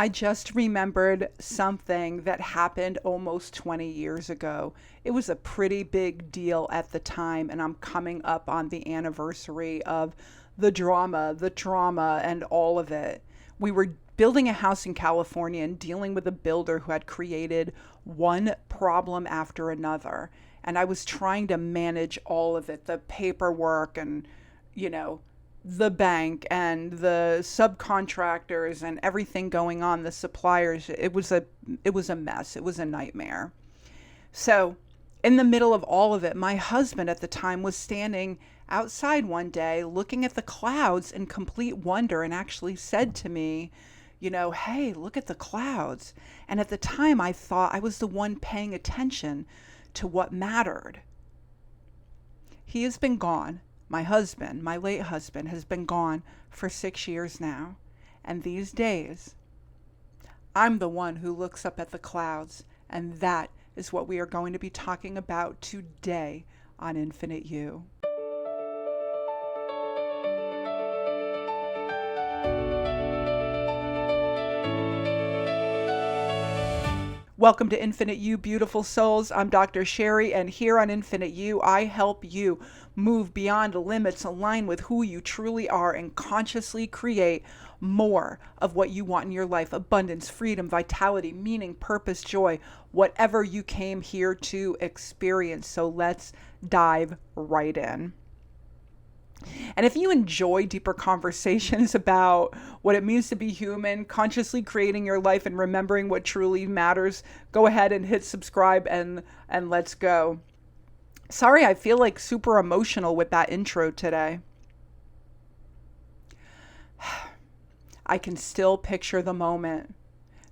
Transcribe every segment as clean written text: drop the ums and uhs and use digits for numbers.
I just remembered something that happened almost 20 years ago. It was a pretty big deal at the time, and I'm coming up on the anniversary of the trauma, and all of it. We were building a house in California and dealing with a builder who had created one problem after another. And I was trying to manage all of it, the paperwork and, you know, the bank and the subcontractors and everything going on, the suppliers. It was a mess. It was a nightmare. So, in the middle of all of it, my husband at the time was standing outside one day looking at the clouds in complete wonder and actually said to me, hey, look at the clouds. And at the time, I thought I was the one paying attention to what mattered. He has been gone. My husband, my late husband, has been gone for 6 years now. And these days, I'm the one who looks up at the clouds. And that is what we are going to be talking about today on Infinite You. Welcome to Infinite You, beautiful souls. I'm Dr. Sheri, and here on Infinite You, I help you move beyond limits, align with who you truly are, and consciously create more of what you want in your life: abundance, freedom, vitality, meaning, purpose, joy, whatever you came here to experience. So let's dive right in. And if you enjoy deeper conversations about what it means to be human, consciously creating your life and remembering what truly matters, go ahead and hit subscribe and let's go. Sorry, I feel like super emotional with that intro today. I can still picture the moment.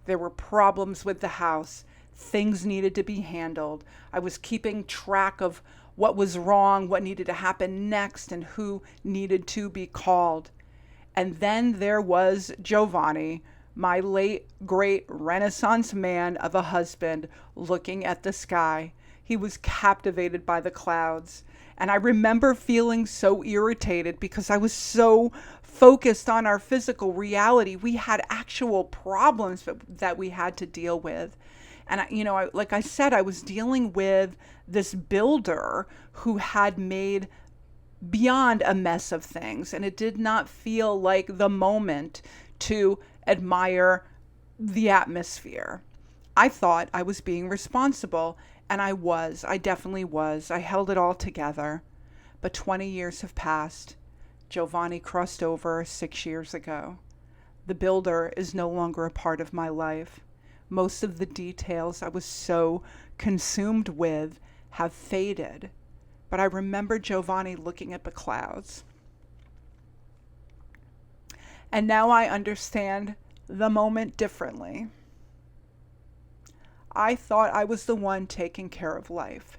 There were problems with the house. Things needed to be handled. I was keeping track of what was wrong, what needed to happen next, and who needed to be called. And then there was Giovanni, my late great Renaissance man of a husband, looking at the sky. He was captivated by the clouds. And I remember feeling so irritated because I was so focused on our physical reality. We had actual problems that we had to deal with. And like I said, I was dealing with this builder who had made beyond a mess of things, and it did not feel like the moment to admire the atmosphere. I thought I was being responsible, and I was. I definitely was. I held it all together. But 20 years have passed. Giovanni crossed over 6 years ago. The builder is no longer a part of my life. Most of the details I was so consumed with have faded, but I remember Giovanni looking at the clouds. And now I understand the moment differently. I thought I was the one taking care of life,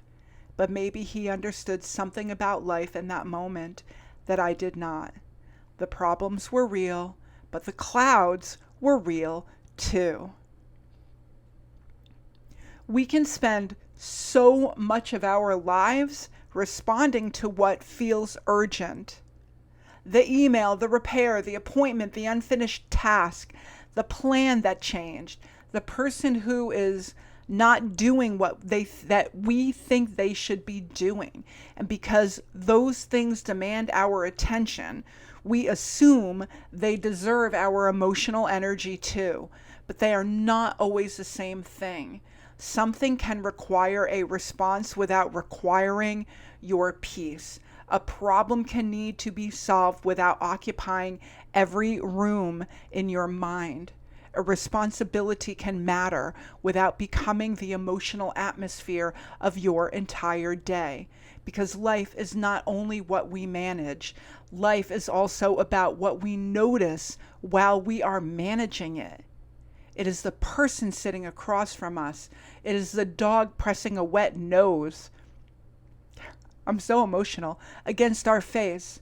but maybe he understood something about life in that moment that I did not. The problems were real, but the clouds were real too. We can spend so much of our lives responding to what feels urgent. The email, the repair, the appointment, the unfinished task, the plan that changed, the person who is not doing what that we think they should be doing. And because those things demand our attention, we assume they deserve our emotional energy too. But they are not always the same thing. Something can require a response without requiring your peace. A problem can need to be solved without occupying every room in your mind. A responsibility can matter without becoming the emotional atmosphere of your entire day. Because life is not only what we manage, life is also about what we notice while we are managing it. It is the person sitting across from us. It is the dog pressing a wet nose. I'm so emotional. Against our face.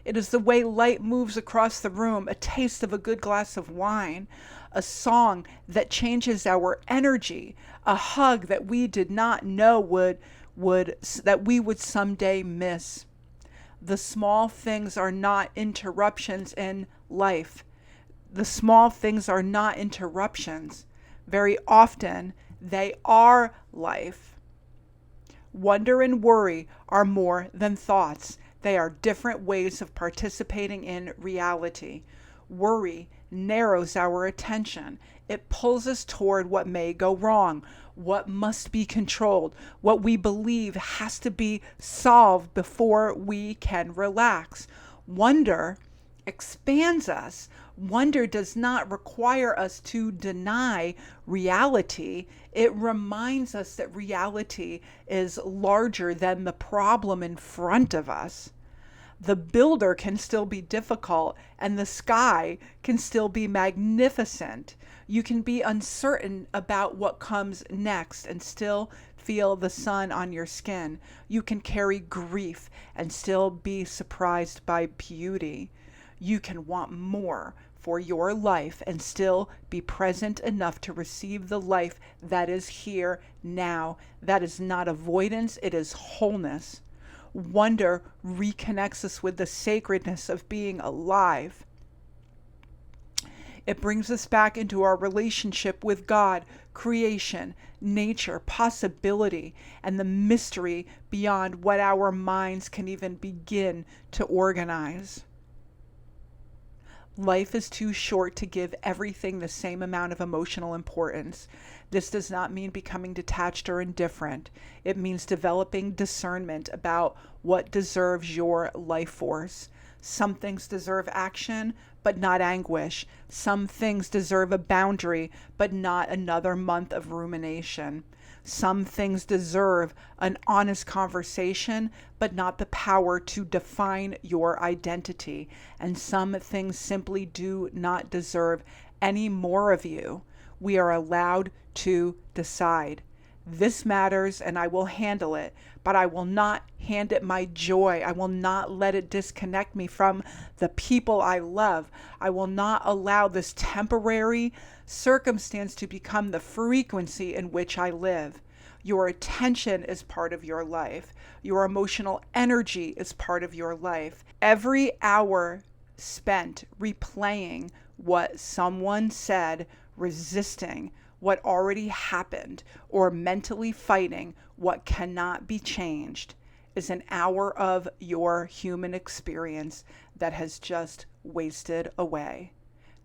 It is the way light moves across the room, a taste of a good glass of wine, a song that changes our energy, a hug that we did not know that we would someday miss. The small things are not interruptions in life. The small things are not interruptions. Very often, they are life. Wonder and worry are more than thoughts. They are different ways of participating in reality. Worry narrows our attention. It pulls us toward what may go wrong, what must be controlled, what we believe has to be solved before we can relax. Wonder expands us. Wonder does not require us to deny reality. It reminds us that reality is larger than the problem in front of us. The builder can still be difficult, and the sky can still be magnificent. You can be uncertain about what comes next and still feel the sun on your skin. You can carry grief and still be surprised by beauty. You can want more for your life and still be present enough to receive the life that is here now. That is not avoidance, it is wholeness. Wonder reconnects us with the sacredness of being alive. It brings us back into our relationship with God, creation, nature, possibility, and the mystery beyond what our minds can even begin to organize. Life is too short to give everything the same amount of emotional importance. This does not mean becoming detached or indifferent. It means developing discernment about what deserves your life force. Some things deserve action, but not anguish. Some things deserve a boundary, but not another month of rumination. Some things deserve an honest conversation, but not the power to define your identity. And some things simply do not deserve any more of you. We are allowed to decide. This matters and I will handle it, but I will not hand it my joy. I will not let it disconnect me from the people I love. I will not allow this temporary circumstance to become the frequency in which I live. Your attention is part of your life. Your emotional energy is part of your life. Every hour spent replaying what someone said, resisting what already happened, or mentally fighting what cannot be changed is an hour of your human experience that has just wasted away.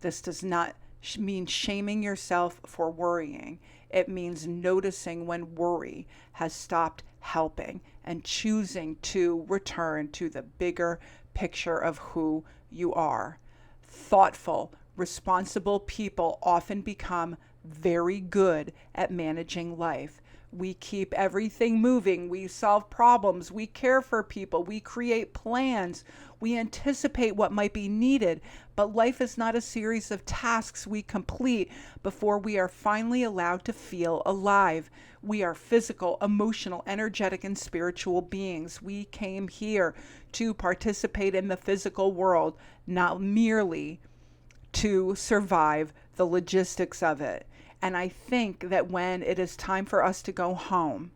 This does not mean shaming yourself for worrying. It means noticing when worry has stopped helping and choosing to return to the bigger picture of who you are. Thoughtful, responsible people often become very good at managing life. We keep everything moving. We solve problems. We care for people. We create plans. We anticipate what might be needed. But life is not a series of tasks we complete before we are finally allowed to feel alive. We are physical, emotional, energetic, and spiritual beings. We came here to participate in the physical world, not merely to survive the logistics of it. And I think that when it is time for us to go home,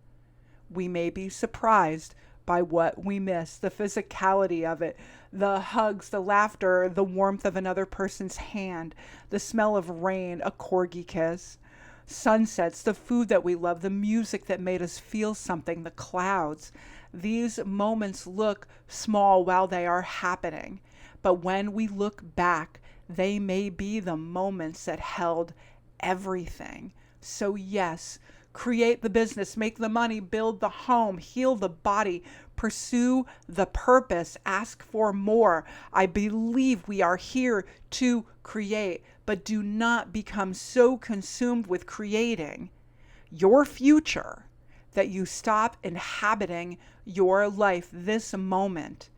we may be surprised by what we miss, the physicality of it, the hugs, the laughter, the warmth of another person's hand, the smell of rain, a corgi kiss, sunsets, the food that we love, the music that made us feel something, the clouds. These moments look small while they are happening, but when we look back, they may be the moments that held everything. So yes, create the business, make the money, build the home, heal the body, pursue the purpose, ask for more. I believe we are here to create, but do not become so consumed with creating your future that you stop inhabiting your life this moment.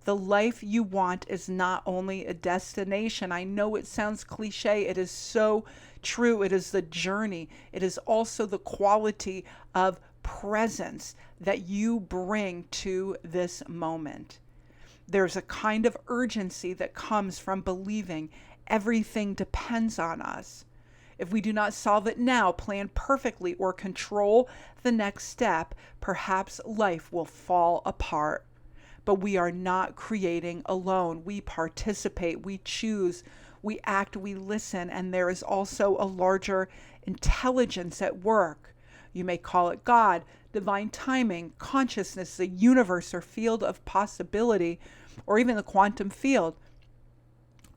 The life you want is not only a destination. I know it sounds cliche. It is so true. It is the journey. It is also the quality of presence that you bring to this moment. There's a kind of urgency that comes from believing everything depends on us. If we do not solve it now, plan perfectly, or control the next step, perhaps life will fall apart. But we are not creating alone. We participate, we choose, We act, we listen, and there is also a larger intelligence at work. You may call it God, divine timing, consciousness, the universe or field of possibility, or even the quantum field.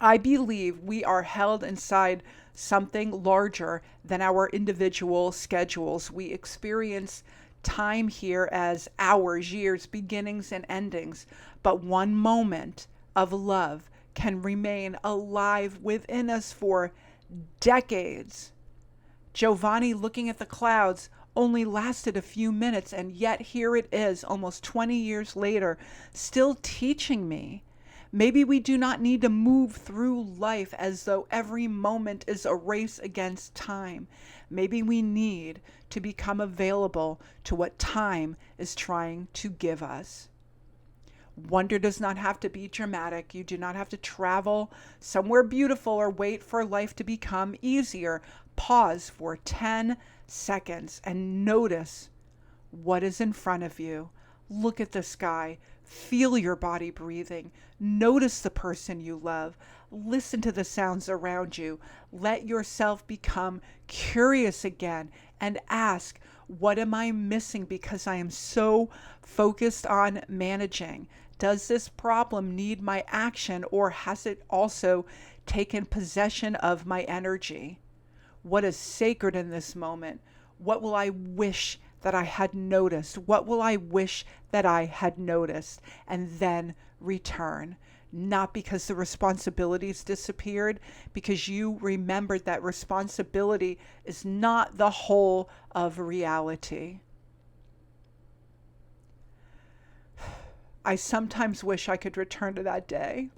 I believe we are held inside something larger than our individual schedules. We experience time here as hours, years, beginnings, and endings. But one moment of love can remain alive within us for decades. Giovanni looking at the clouds only lasted a few minutes, and yet here it is, almost 20 years later, still teaching me. Maybe we do not need to move through life as though every moment is a race against time. Maybe we need to become available to what time is trying to give us. Wonder does not have to be dramatic. You do not have to travel somewhere beautiful or wait for life to become easier. Pause for 10 seconds and notice what is in front of you. Look at the sky. Feel your body breathing. Notice the person you love. Listen to the sounds around you. Let yourself become curious again and ask, what am I missing because I am so focused on managing? Does this problem need my action, or has it also taken possession of my energy? What is sacred in this moment? What will I wish that I had noticed? What will I wish that I had noticed? And then return. Not because the responsibilities disappeared, because you remembered that responsibility is not the whole of reality. I sometimes wish I could return to that day.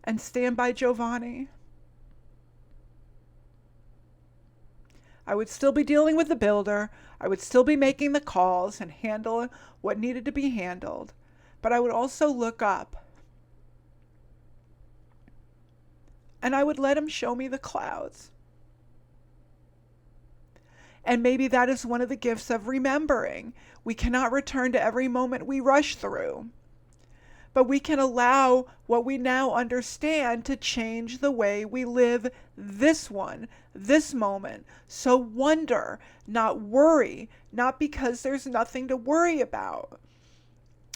And stand by Giovanni. I would still be dealing with the builder. I would still be making the calls and handle what needed to be handled. But I would also look up. And I would let him show me the clouds. And maybe that is one of the gifts of remembering. We cannot return to every moment we rush through. But we can allow what we now understand to change the way we live this moment. So wonder, not worry, not because there's nothing to worry about,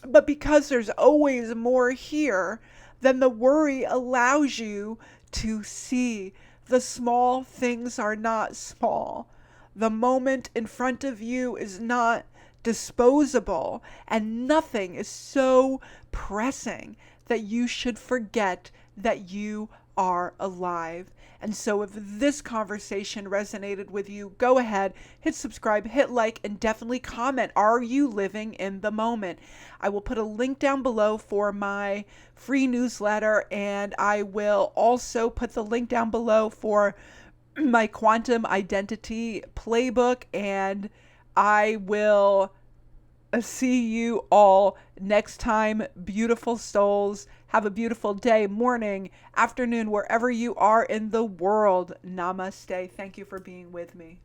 but because there's always more here than the worry allows you to see. The small things are not small. The moment in front of you is not disposable, and nothing is so pressing that you should forget that you are alive. And so if this conversation resonated with you, go ahead, hit subscribe, hit like, and definitely comment. Are you living in the moment? I will put a link down below for my free newsletter, and I will also put the link down below for my quantum identity playbook, and I will see you all next time. Beautiful souls. Have a beautiful day, morning, afternoon, wherever you are in the world. Namaste. Thank you for being with me.